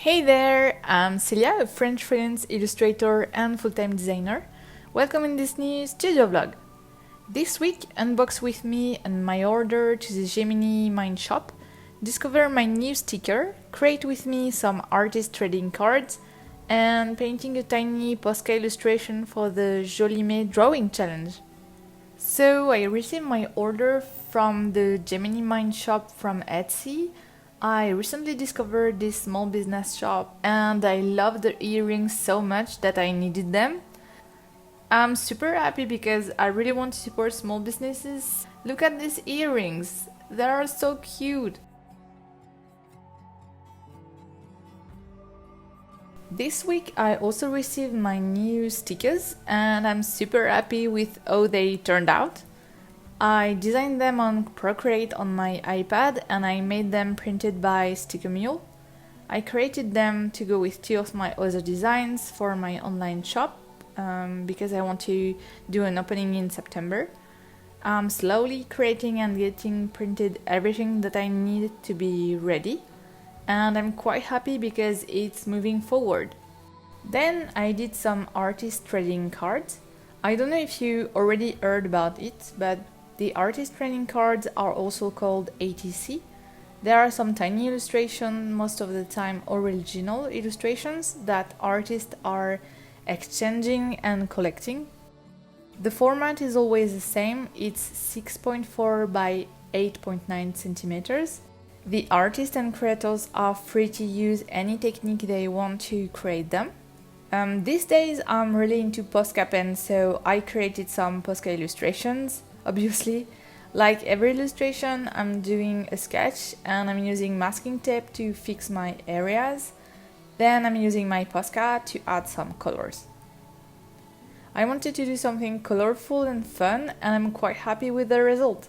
Hey there, I'm Celia, a French freelance illustrator and full-time designer. Welcome in this new studio vlog. This week, unbox with me and my order to the Gemini Mind Shop, discover my new sticker, create with me some artist trading cards, and painting a tiny Posca illustration for the Jolimet Drawing Challenge. So I received my order from the Gemini Mind Shop from Etsy. I recently discovered this small business shop and I love the earrings so much that I needed them. I'm super happy because I really want to support small businesses. Look at these earrings, they are so cute. This week I also received my new stickers and I'm super happy with how they turned out. I designed them on Procreate on my iPad and I made them printed by Sticker Mule. I created them to go with two of my other designs for my online shop because I want to do an opening in September. I'm slowly creating and getting printed everything that I need to be ready, and I'm quite happy because it's moving forward. Then I did some artist trading cards. I don't know if you already heard about it, but the artist trading cards are also called ATC. There are some tiny illustrations, most of the time original illustrations, that artists are exchanging and collecting. The format is always the same, it's 6.4 by 8.9 centimeters. The artists and creators are free to use any technique they want to create them. These days I'm really into Posca pen, so I created some Posca illustrations, obviously. Like every illustration, I'm doing a sketch and I'm using masking tape to fix my areas. Then I'm using my Posca to add some colors. I wanted to do something colorful and fun, and I'm quite happy with the result.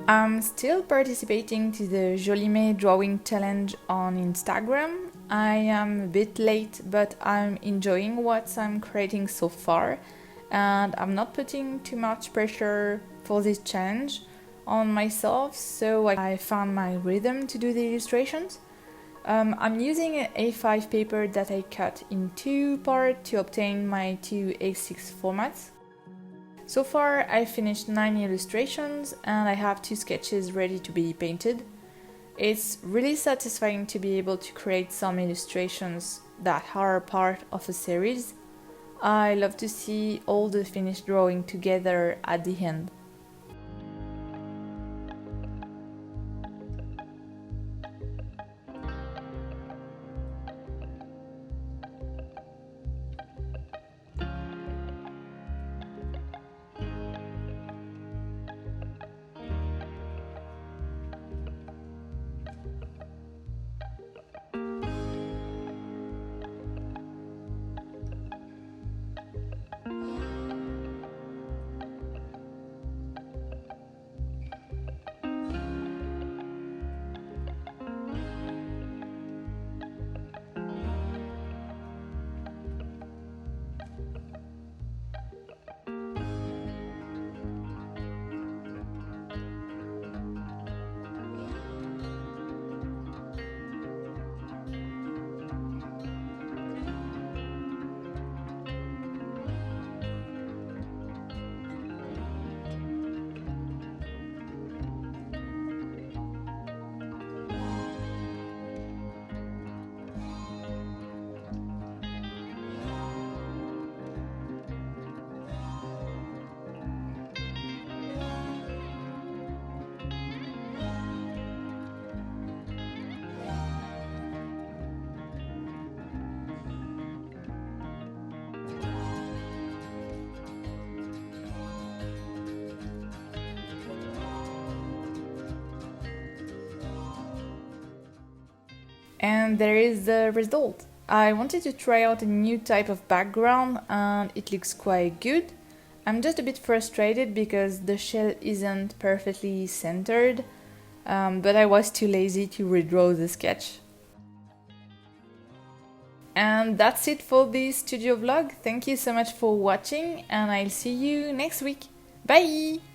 I'm still participating to the Jolimet Drawing Challenge on Instagram. I am a bit late, but I'm enjoying what I'm creating so far, and I'm not putting too much pressure for this challenge on myself, so I found my rhythm to do the illustrations. I'm using an A5 paper that I cut in two parts to obtain my two A6 formats. So far I finished 9 illustrations and I have 2 sketches ready to be painted. It's really satisfying to be able to create some illustrations that are part of a series. I love to see all the finished drawing together at the end. And there is the result. I wanted to try out a new type of background and it looks quite good. I'm just a bit frustrated because the shell isn't perfectly centered, but I was too lazy to redraw the sketch. And that's it for this studio vlog. Thank you so much for watching and I'll see you next week. Bye!